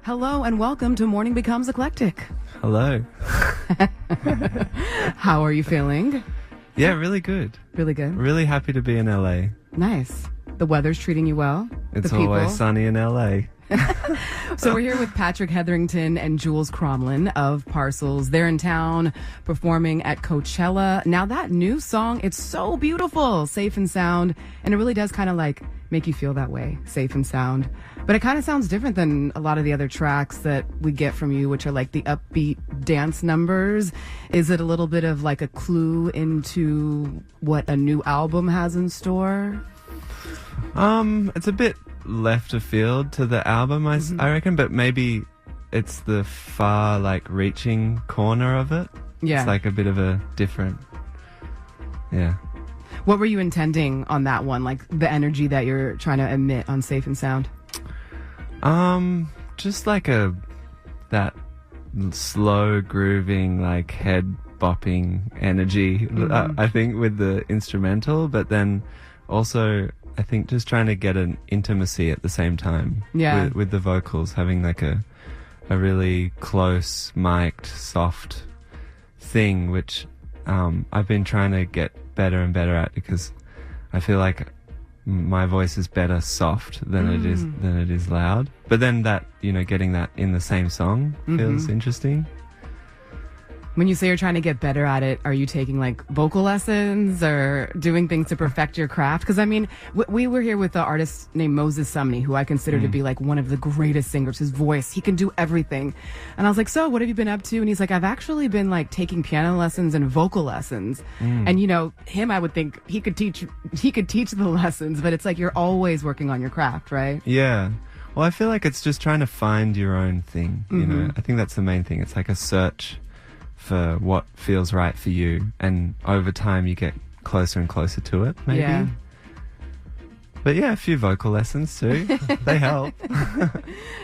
Hello and welcome to Morning Becomes Eclectic. Hello. How are you feeling? Yeah, really good. Really good? Really happy to be in LA. Nice. The weather's treating you well? It's always sunny in LA. So we're here with Patrick Hetherington and Jules Cromlin of Parcels. They're in town performing at Coachella. Now that new song, it's so beautiful, Safe and Sound, and it really does kind of like make you feel that way, Safe and Sound. But it kind of sounds different than a lot of the other tracks that we get from you, which are like the upbeat dance numbers. Is it a little bit of like a clue into what a new album has in store? It's a bit left of field to the album, I reckon, but maybe it's the far, like, reaching corner of it. Yeah. It's like a bit of a different, yeah. What were you intending on that one? Like the energy that you're trying to emit on Safe and Sound? Just like that slow grooving, like head bopping energy, I think, with the instrumental, but then also I think just trying to get an intimacy at the same time. Yeah. With the vocals, having like a really close, mic'd, soft thing, which I've been trying to get better and better at, because I feel like my voice is better soft than it is loud. But then that, getting that in the same song feels interesting. When you say you're trying to get better at it, are you taking like vocal lessons or doing things to perfect your craft? Because I mean, we were here with an artist named Moses Sumney, who I consider to be like one of the greatest singers. His voice, he can do everything. And I was like, so what have you been up to? And he's like, I've actually been like taking piano lessons and vocal lessons. And him, I would think he could teach the lessons, but it's like you're always working on your craft, right? Yeah. Well, I feel like it's just trying to find your own thing. I think that's the main thing. It's like a search for what feels right for you, and over time you get closer and closer to it, maybe. Yeah. But yeah, a few vocal lessons too. They help.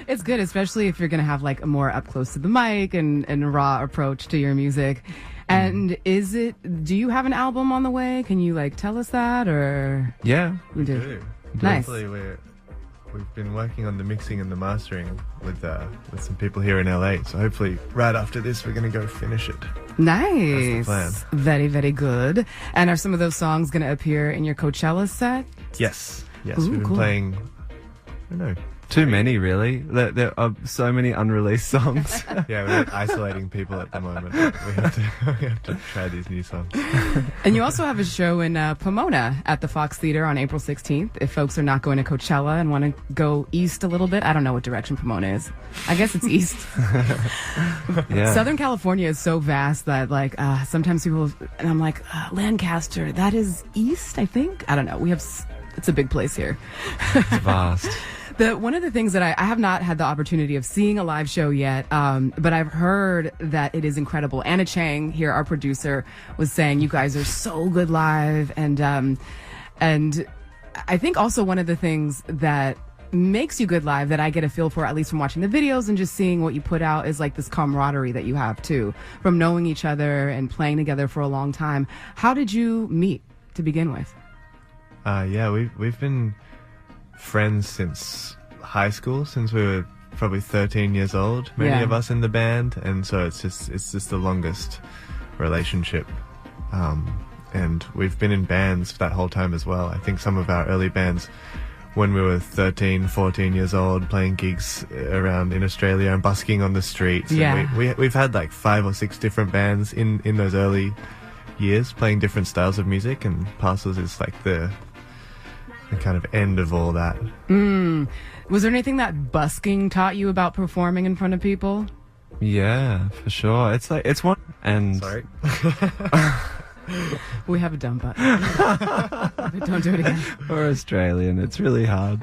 It's good, especially if you're going to have like a more up close to the mic and raw approach to your music. And do you have an album on the way? Can you like tell us that, or? Yeah. You do. Nice. We've been working on the mixing and the mastering with some people here in LA. So hopefully right after this we're going to go finish it. Nice. That's the plan. Very, very good. And are some of those songs going to appear in your Coachella set? Yes. Ooh, we've been cool. playing, I don't know. Too many, really. There are so many unreleased songs. Yeah, we're like isolating people at the moment. We have to try these new songs. And you also have a show in Pomona at the Fox Theater on April 16th. If folks are not going to Coachella and want to go east a little bit, I don't know what direction Pomona is. I guess it's east. Yeah. Southern California is so vast that like sometimes people, and I'm like, Lancaster, that is east, I think? I don't know. It's a big place here. It's vast. One of the things that I have not had the opportunity of seeing a live show yet, but I've heard that it is incredible. Anna Chang here, our producer, was saying you guys are so good live, and I think also one of the things that makes you good live that I get a feel for, at least from watching the videos and just seeing what you put out, is like this camaraderie that you have too, from knowing each other and playing together for a long time. How did you meet to begin with? Yeah, we've been friends since high school, since we were probably 13 years old, many of us in the band, and so it's just the longest relationship, and we've been in bands that whole time as well. I think some of our early bands, when we were 13, 14 years old, playing gigs around in Australia and busking on the streets, and we've had like 5 or 6 different bands in those early years, playing different styles of music, and Parcels is like the kind of end of all that. Was there anything that busking taught you about performing in front of people? Yeah, for sure. It's like, it's one, and Sorry. We have a dumb button. Don't do it again. we're Australian. It's really hard.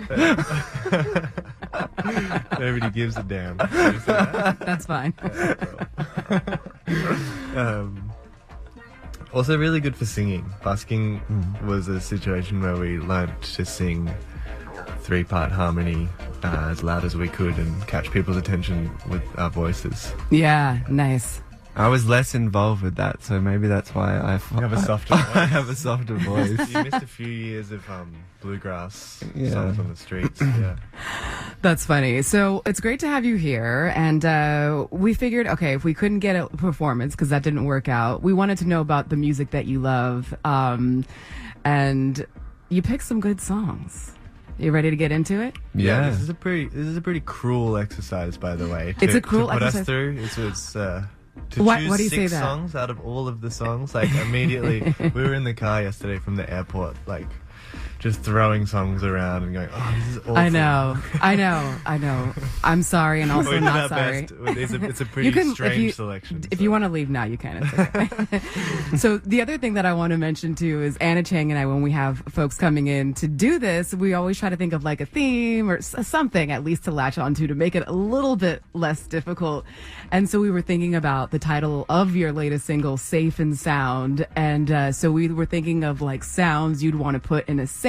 Nobody gives a damn. You say that? That's fine. Also really good for singing. Busking was a situation where we learned to sing 3-part harmony as loud as we could and catch people's attention with our voices. Yeah, nice. I was less involved with that, so maybe that's why You have a softer voice. I have a softer voice. You missed a few years of bluegrass Yeah. songs on the streets. Yeah. That's funny. So it's great to have you here. And we figured, okay, if we couldn't get a performance because that didn't work out, we wanted to know about the music that you love. And you picked some good songs. You ready to get into it? Yeah. This is a pretty cruel exercise, by the way. It's a cruel to put exercise. us through. It's to Why choose do you say 6 that? songs out of all of the songs. Like immediately, we were in the car yesterday from the airport, like just throwing songs around and going, "Oh, this is awful." I know. I'm sorry and also We did not our sorry. best. It's a You pretty can- strange selection. If so. you want to leave now, you can. It's okay. So the other thing that I want to mention too is Anna Chang and I, when we have folks coming in to do this, we always try to think of like a theme or something at least to latch onto to make it a little bit less difficult. And so we were thinking about the title of your latest single, Safe and Sound. And so we were thinking of like sounds you'd want to put in a safe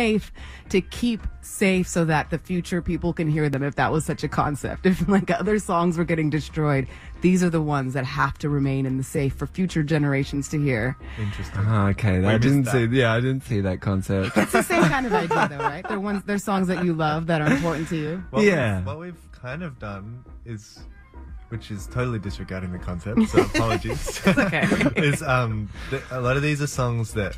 to keep safe so that the future people can hear them, if that was such a concept. If like other songs were getting destroyed, these are the ones that have to remain in the safe for future generations to hear. Interesting. Oh, okay, I missed didn't that. see. Yeah, I didn't see that concept. It's the same kind of idea though, right? They're songs that you love that are important to you. What we've kind of done is, which is totally disregarding the concept, so apologies. Okay. is a lot of these are songs that,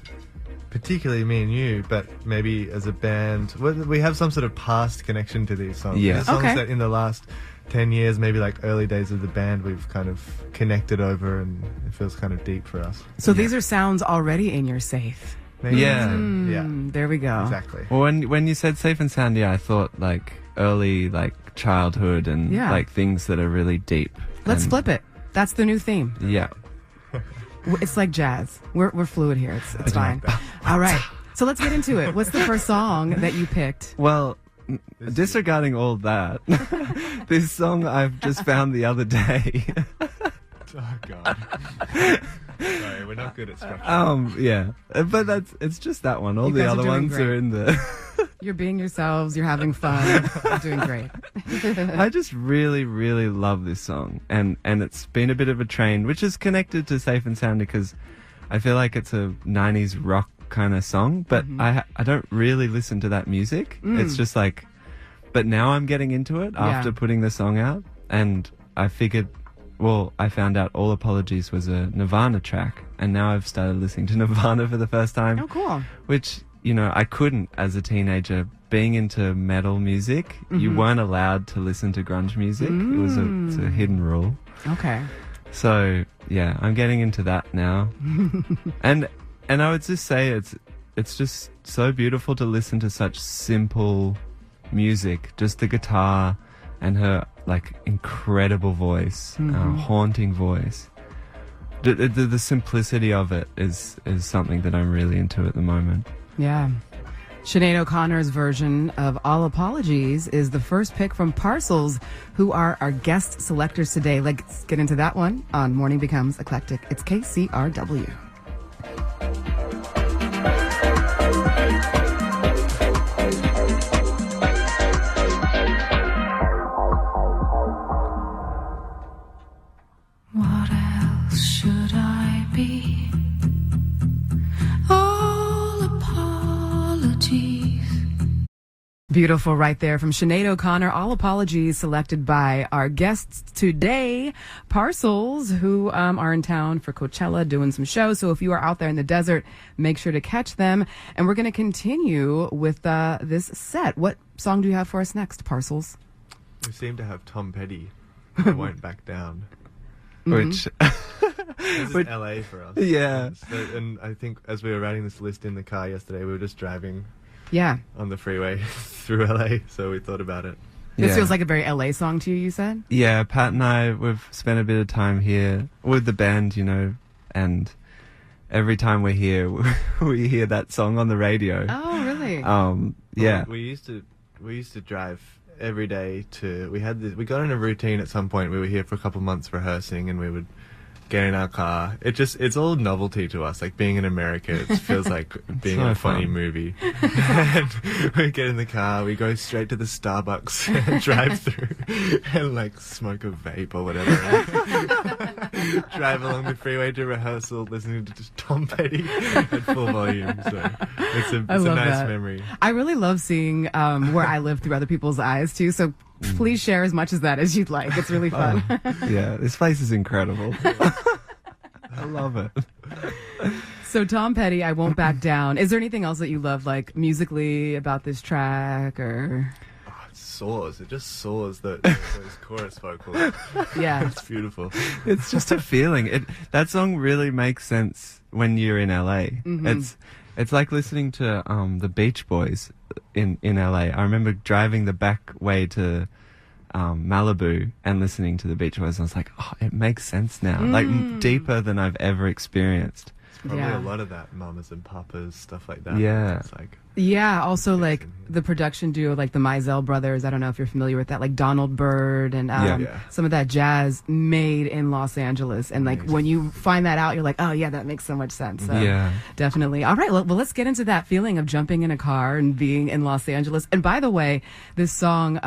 particularly me and you, but maybe as a band, we have some sort of past connection to these songs. Yeah. They're songs Okay. that in the last 10 years, maybe like early days of the band, we've kind of connected over, and it feels kind of deep for us. So these are sounds already in your safe. Maybe. Yeah. Yeah. There we go. Exactly. Well, when you said safe and sound, yeah, I thought like early like childhood and Yeah. like things that are really deep. Let's And- flip it. That's the new theme. Yeah. It's like jazz. We're fluid here. It's I fine. like that. All right. So let's get into it. What's the first song that you picked? Well, disregarding all that, this song I've just found the other day. Oh, God. Sorry, we're not good at structure. Yeah, but it's just that one. All You the guys are other doing ones great. are in the. You're being yourselves. You're having fun. You're doing great. I just really, really love this song, and it's been a bit of a train, which is connected to Safe and Sound because I feel like it's a '90s rock kind of song, but I don't really listen to that music. It's just like, but now I'm getting into it after putting the song out, and I figured. Well, I found out All Apologies was a Nirvana track, and now I've started listening to Nirvana for the first time. Oh, cool. Which, you know, I couldn't as a teenager. Being into metal music, you weren't allowed to listen to grunge music. It's a hidden rule. Okay. So, yeah, I'm getting into that now. and I would just say it's just so beautiful to listen to such simple music, just the guitar and her like incredible voice, haunting voice. The simplicity of it is something that I'm really into at the moment. Yeah. Sinead O'Connor's version of All Apologies is the first pick from Parcels, who are our guest selectors today. Let's get into that one on Morning Becomes Eclectic. It's KCRW. What else should I be? All apologies. Beautiful right there from Sinead O'Connor. All Apologies selected by our guests today, Parcels, who are in town for Coachella doing some shows. So if you are out there in the desert, make sure to catch them. And we're going to continue with this set. What song do you have for us next, Parcels? We seem to have Tom Petty. I won't back down. Which, This is Which- LA for us. Yeah. And I think as we were writing this list in the car yesterday, we were just driving Yeah. on the freeway through LA, so we thought about it. This yeah. feels like a very LA song to you, you said? Yeah, Pat and I, we've spent a bit of time here with the band, you know, and every time we're here, we hear that song on the radio. Oh, really? Yeah. We used to drive every day to. We got in a routine at some point. We were here for a couple months rehearsing, and we would get in our car. It's all novelty to us. Like being in America, it feels like being in a funny movie. And we get in the car, we go straight to the Starbucks and drive through and like smoke a vape or whatever. Drive along the freeway to rehearsal, listening to Tom Petty at full volume. So it's a nice memory. I really love seeing where I live through other people's eyes too. So please share as much of that as you'd like. It's really fun. Yeah, this place is incredible. I love it. So Tom Petty, I Won't Back Down. Is there anything else that you love, like musically, about this track, or? Oh, it soars. It just soars those chorus vocals. Yeah, it's beautiful. It's just a feeling. That song really makes sense when you're in LA. Mm-hmm. It's like listening to the Beach Boys in LA. I remember driving the back way to Malibu and listening to the Beach Boys, and I was like, oh, it makes sense now. Like deeper than I've ever experienced. Probably a lot of that Mamas and Papas, stuff like that. Yeah. It's like, yeah, also like the production duo, like the Mizell brothers. I don't know if you're familiar with that, like Donald Byrd and some of that jazz made in Los Angeles. And like when you find that out, you're like, oh yeah, that makes so much sense. So, yeah, definitely. All right, well, let's get into that feeling of jumping in a car and being in Los Angeles. And by the way, this song,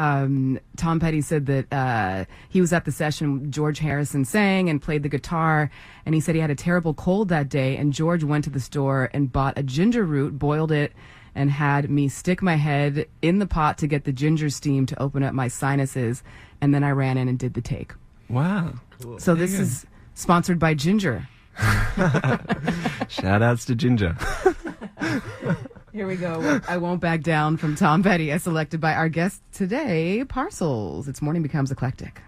Tom Petty said that he was at the session, George Harrison sang and played the guitar, and he said he had a terrible cold that day, and George went to the store and bought a ginger root, boiled it, and had me stick my head in the pot to get the ginger steam to open up my sinuses, and then I ran in and did the take. Wow. cool. So this is sponsored by Ginger. Shout outs to Ginger. Here we go. I Won't Back Down from Tom Petty, as selected by our guest today, Parcels. It's Morning Becomes Eclectic.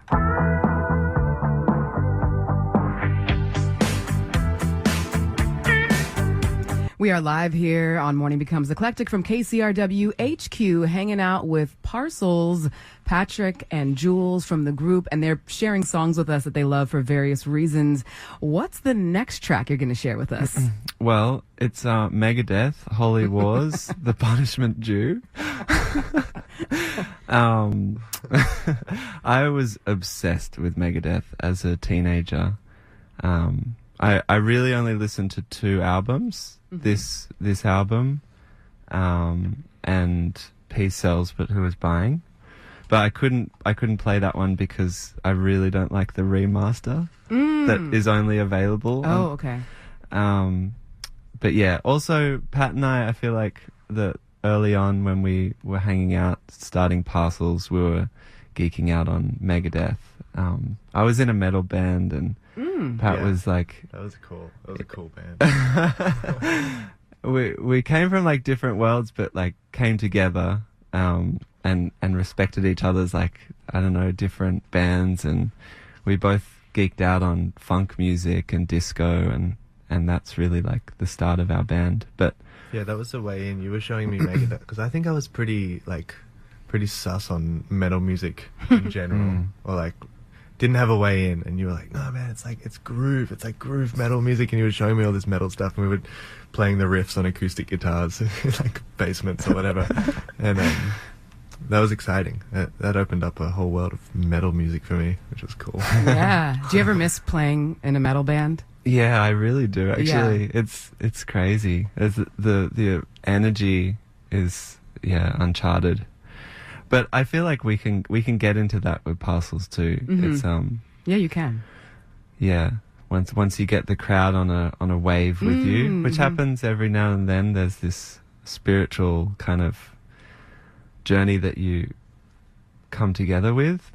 We are live here on Morning Becomes Eclectic from KCRW HQ, hanging out with Parcels, Patrick and Jules from the group, and they're sharing songs with us that they love for various reasons. What's the next track you're going to share with us? Well, it's Megadeth, Holy Wars, The Punishment Due. I was obsessed with Megadeth as a teenager. I really only listened to 2 albums. This album, and Peace Sells, but Who Was Buying? But I couldn't play that one because I really don't like the remaster that is only available. Oh, okay. But yeah, also Pat and I feel like that early on when we were hanging out, starting Parcels, we were geeking out on Megadeth. I was in a metal band, and Pat was like, that was a cool band. we came from like different worlds, but like came together and respected each other's, like, I don't know, different bands, and we both geeked out on funk music and disco, and that's really like the start of our band. But yeah, that was the way in. You were showing me Megadeth because I think I was pretty sus on metal music in general, or like didn't have a way in, and you were like, no man, it's groove, it's like groove metal music, and you were showing me all this metal stuff, and we were playing the riffs on acoustic guitars in like basements or whatever, and that was exciting. That opened up a whole world of metal music for me, which was cool. Yeah. Do you ever miss playing in a metal band? yeah, I really do actually. Yeah. It's crazy. The energy is uncharted. But I feel like we can get into that with Parcels too. It's yeah, you can. Yeah. Once you get the crowd on a wave with you, which happens every now and then, there's this spiritual kind of journey that you come together with.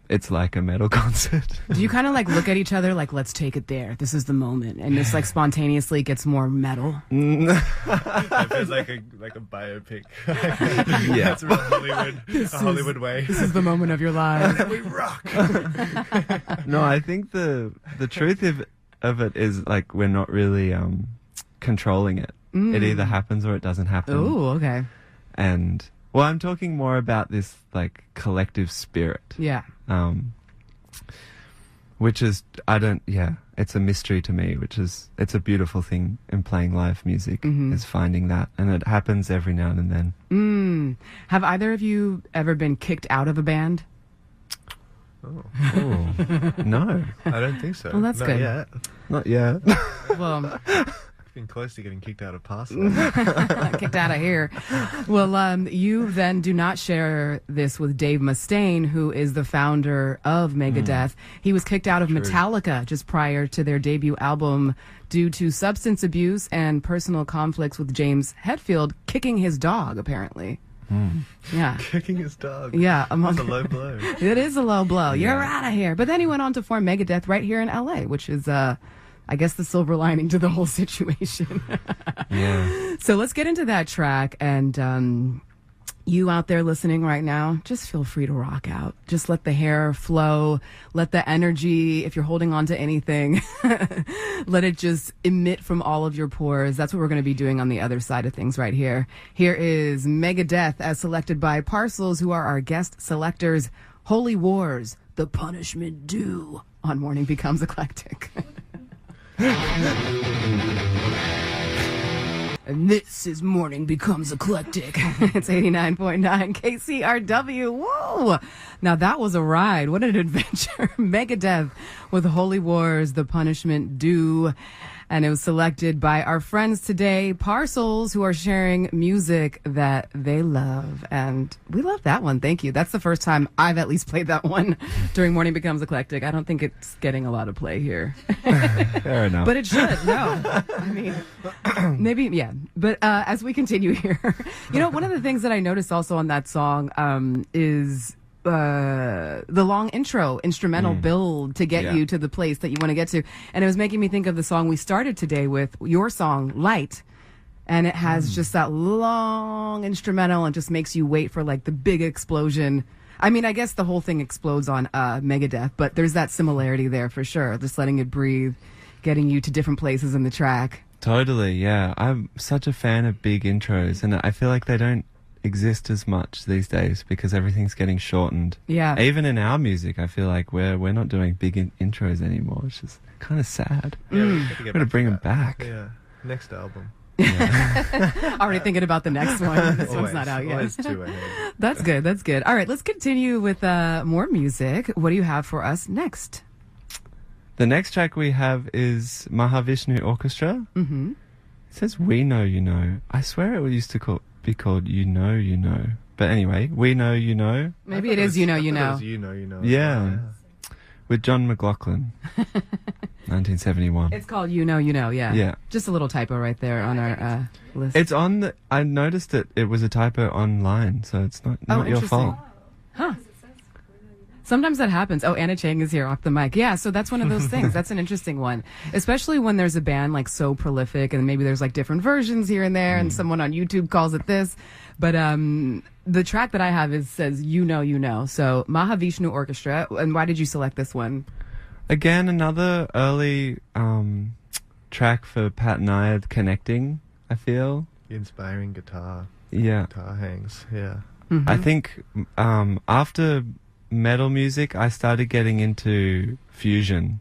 It's like a metal concert. Do you kind of like look at each other like, let's take it there, this is the moment, and just like spontaneously gets more metal? That feels like a biopic. Yeah, that's real Hollywood. Hollywood way. This is the moment of your life. We rock. No, I think the truth of it is like we're not really controlling it. It either happens or it doesn't happen. Oh, okay. And well, I'm talking more about this like collective spirit. Yeah. Which is, it's a mystery to me, it's a beautiful thing in playing live music, is finding that. And it happens every now and then. Have either of you ever been kicked out of a band? Oh, Oh, no, I don't think so. Well, that's Not good. Yet. not yet. Well, I've been close to getting kicked out of Parcels. kicked out of here. Well, you then do not share this with Dave Mustaine, who is the founder of Megadeth. He was kicked out of Metallica just prior to their debut album due to substance abuse and personal conflicts with James Hetfield kicking his dog, apparently. Yeah. Kicking his dog. Yeah. That's a low blow. It is a low blow. You're out of here. But then he went on to form Megadeth right here in LA, which is, I guess, the silver lining to the whole situation. Yeah. So let's get into that track. And you out there listening right now, just feel free to rock out. Just let the hair flow. Let the energy, if you're holding on to anything, let it just emit from all of your pores. That's what we're going to be doing on the other side of things right here. Here is Megadeth as selected by Parcels, who are our guest selectors. Holy Wars, The Punishment Due on Morning Becomes Eclectic. And this is Morning Becomes Eclectic. It's 89.9 KCRW. Whoa! Now that was a ride. What an adventure. Megadeth with Holy Wars, The Punishment Due. And it was selected by our friends today, Parcels, who are sharing music that they love. And we love that one. Thank you. That's the first time I've at least played that one during Morning Becomes Eclectic. I don't think it's getting a lot of play here. Fair enough. But it should. No. I mean, maybe, yeah. But as we continue here, one of the things that I noticed also on that song is the long instrumental build to get you to the place that you want to get to. And it was making me think of the song we started today with, your song, Light. And it has just that long instrumental and just makes you wait for like the big explosion. I mean, I guess the whole thing explodes on Megadeth, but there's that similarity there for sure. Just letting it breathe, getting you to different places in the track. Totally, yeah. I'm such a fan of big intros, and I feel like they don't exist as much these days because everything's getting shortened. Yeah. Even in our music, I feel like we're not doing big intros anymore, which is kind of sad. Yeah, we We're gonna bring them back. Yeah. Next album. Already thinking about the next one. This one's not out yet. Always two ahead. That's good. That's good. All right, let's continue with more music. What do you have for us next? The next track we have is Mahavishnu Orchestra. Mm-hmm. It says We Know You Know. I swear it used to be called You Know You Know. But anyway, We Know You Know. Maybe it is You Know You Know. You Know You Know. Yeah. With John McLaughlin. 1971. It's called You Know You Know, yeah. Yeah. Just a little typo right there on our list. It's on the... I noticed it was a typo online, so it's not your interesting. fault. Huh. Sometimes that happens. Oh, Anna Chang is here off the mic. Yeah, so that's one of those things. That's an interesting one. Especially when there's a band like so prolific and maybe there's like different versions here and there and someone on YouTube calls it this. But the track that I have says You Know You Know. So Mahavishnu Orchestra. And why did you select this one? Again, another early track for Pat and I connecting, I feel. The inspiring guitar hangs, yeah. Mm-hmm. I think after metal music, I started getting into fusion,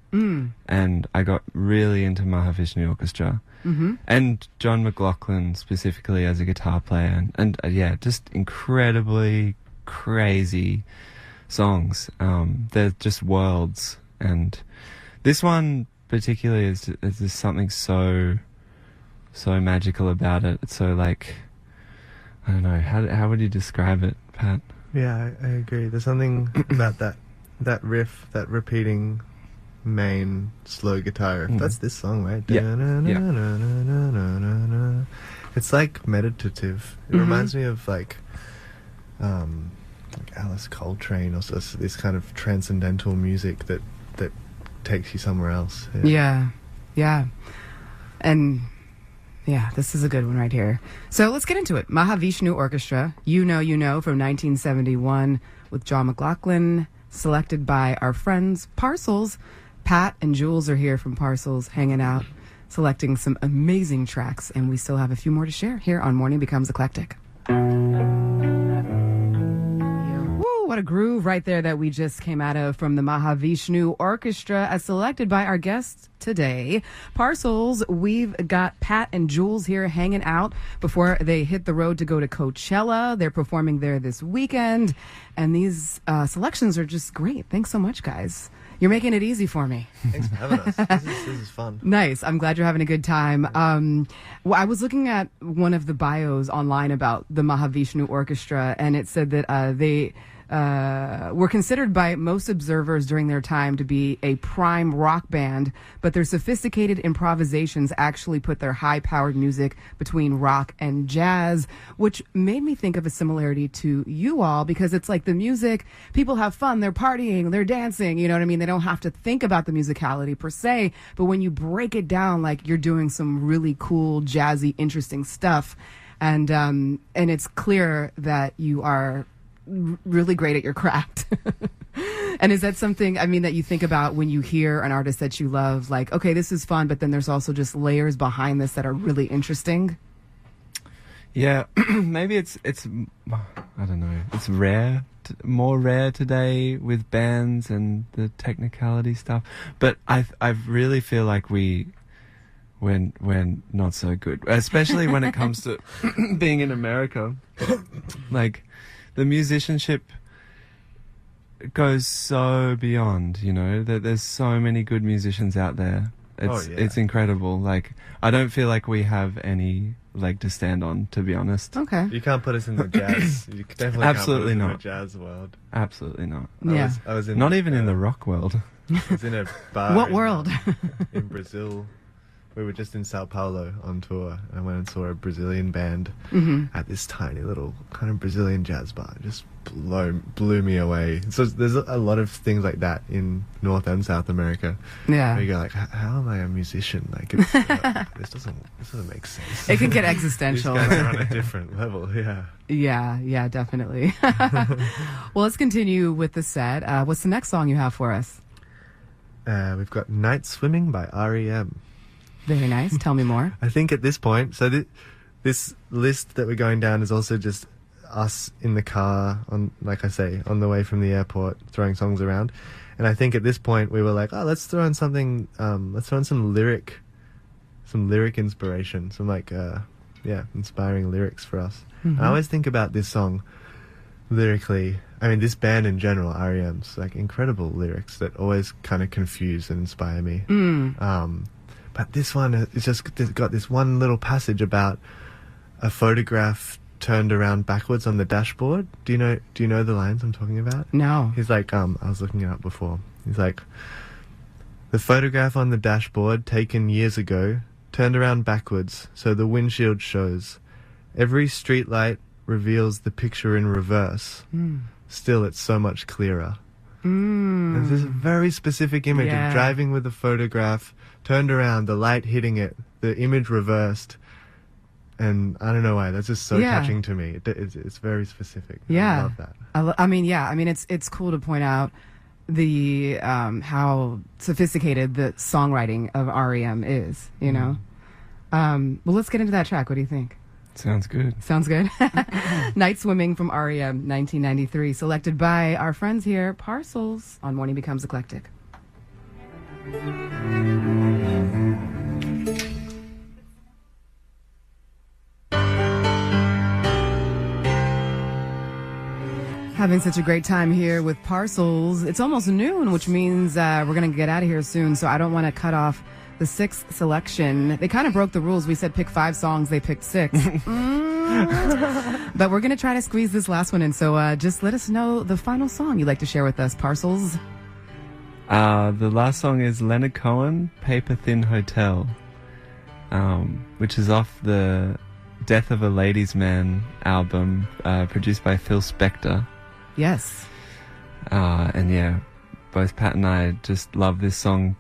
and I got really into Mahavishnu Orchestra, and John McLaughlin specifically as a guitar player, and just incredibly crazy songs. They're just worlds, and this one particularly is just something so magical about it. It's so like, I don't know, how would you describe it, Pat? Yeah, I agree. There's something about that riff, that repeating main slow guitar riff. That's this song, right? Yeah. It's like meditative. It reminds me of like Alice Coltrane or so, this kind of transcendental music that takes you somewhere else. Yeah. And yeah, this is a good one right here. So let's get into it. Mahavishnu Orchestra, You Know You Know from 1971 with John McLaughlin, selected by our friends Parcels. Pat and Jules are here from Parcels hanging out, selecting some amazing tracks, and we still have a few more to share here on Morning Becomes Eclectic. Woo, what a What a groove right there that we just came out of from the Mahavishnu Orchestra as selected by our guests today. Parcels, we've got Pat and Jules here hanging out before they hit the road to go to Coachella. They're performing there this weekend. And these selections are just great. Thanks so much, guys. You're making it easy for me. Thanks for having us. This is fun. Nice. I'm glad you're having a good time. Well, I was looking at one of the bios online about the Mahavishnu Orchestra, and it said that they were considered by most observers during their time to be a prime rock band, but their sophisticated improvisations actually put their high-powered music between rock and jazz, which made me think of a similarity to you all, because it's like the music, people have fun, they're partying, they're dancing, you know what I mean? They don't have to think about the musicality per se, but when you break it down, like you're doing some really cool, jazzy, interesting stuff, and it's clear that you are really great at your craft. And is that something, I mean, that you think about when you hear an artist that you love, like, okay, this is fun, but then there's also just layers behind this that are really interesting? Yeah, maybe it's I don't know, it's rare, more rare today with bands and the technicality stuff, but I really feel like we're not so good, especially when it comes to being in America. Like, the musicianship goes so beyond, you know, that there's so many good musicians out there. It's incredible. Like, I don't feel like we have any leg to stand on, to be honest. Okay. You can't put us in the jazz. You definitely Absolutely can't put us not. in the jazz world. Absolutely not. Yeah. I was in Not even in the rock world. I was in a bar. What world? In Brazil. We were just in Sao Paulo on tour, and I went and saw a Brazilian band at this tiny little kind of Brazilian jazz bar. It just blew me away. So there's a lot of things like that in North and South America. Yeah. Where you go like, how am I a musician? Like, this doesn't make sense. It can get existential. These guys are on a different level. Yeah. Yeah, definitely. Well, let's continue with the set. What's the next song you have for us? We've got Nightswimming by R.E.M. Very nice. Tell me more. I think at this point, so this list that we're going down is also just us in the car, on, like I say, on the way from the airport, throwing songs around. And I think at this point we were like, oh, let's throw in something, let's throw in some lyric inspiration, some like, inspiring lyrics for us. And I always think about this song lyrically. I mean, this band in general, R.E.M's, like incredible lyrics that always kind of confuse and inspire me. But this one, it's just got this one little passage about a photograph turned around backwards on the dashboard. Do you know the lines I'm talking about? No. He's like, I was looking it up before. He's like, the photograph on the dashboard taken years ago turned around backwards so the windshield shows. Every streetlight reveals the picture in reverse. Still, it's so much clearer. And this is a very specific image of driving with a photograph, turned around, the light hitting it, the image reversed, and I don't know why, that's just so touching to me. It's very specific. I love that. I mean, it's cool to point out the how sophisticated the songwriting of R.E.M. is, you know. Well, let's get into that track. What do you think? Sounds good. Sounds good. Nightswimming from R.E.M. 1993, selected by our friends here, Parcels, on Morning Becomes Eclectic. Having such a great time here with Parcels. It's almost noon, which means we're going to get out of here soon, so I don't want to cut off the sixth selection. They kind of broke the rules. We said pick 5 songs. They picked 6. But we're going to try to squeeze this last one in. So just let us know the final song you'd like to share with us, Parcels. The last song is Leonard Cohen, Paper Thin Hotel, which is off the Death of a Ladies' Man album, produced by Phil Spector. Yes. And yeah, both Pat and I just love this song.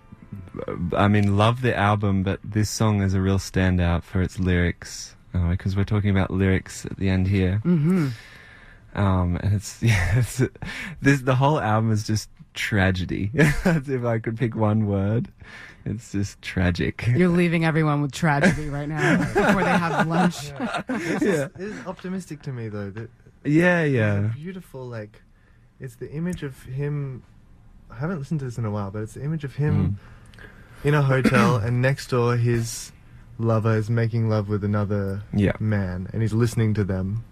I mean, love the album, but this song is a real standout for its lyrics, because we're talking about lyrics at the end here. And the whole album is just tragedy. If I could pick one word, it's just tragic. You're leaving everyone with tragedy right now before they have lunch. It is optimistic to me, though. That yeah. It's a beautiful, like, it's the image of him. I haven't listened to this in a while, but it's the image of him in a hotel, and next door his lover is making love with another man, and he's listening to them.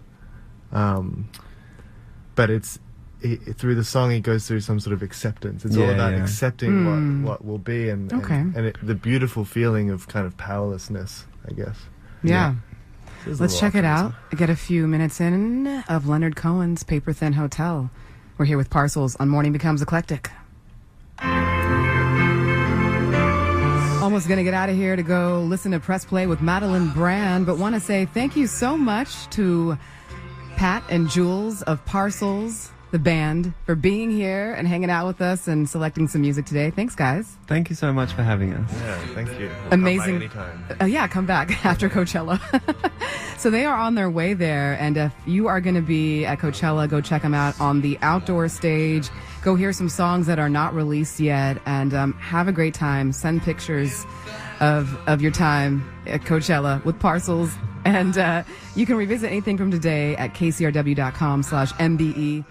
But through the song, he goes through some sort of acceptance. It's all about accepting what will be, and the beautiful feeling of kind of powerlessness, I guess. Yeah. Let's check it out. Get a few minutes in of Leonard Cohen's Paper Thin Hotel. We're here with Parcels on Morning Becomes Eclectic. Almost going to get out of here to go listen to Press Play with Madeline Brand, but want to say thank you so much to Pat and Jules of Parcels, the band, for being here and hanging out with us and selecting some music today. Thanks, guys. Thank you so much for having us. Yeah, thank you. Amazing. Come back anytime. Come back after Coachella. So they are on their way there, and if you are going to be at Coachella, go check them out on the outdoor stage. Go hear some songs that are not released yet, and have a great time. Send pictures of your time at Coachella with Parcels, and you can revisit anything from today at kcrw.com/MBE.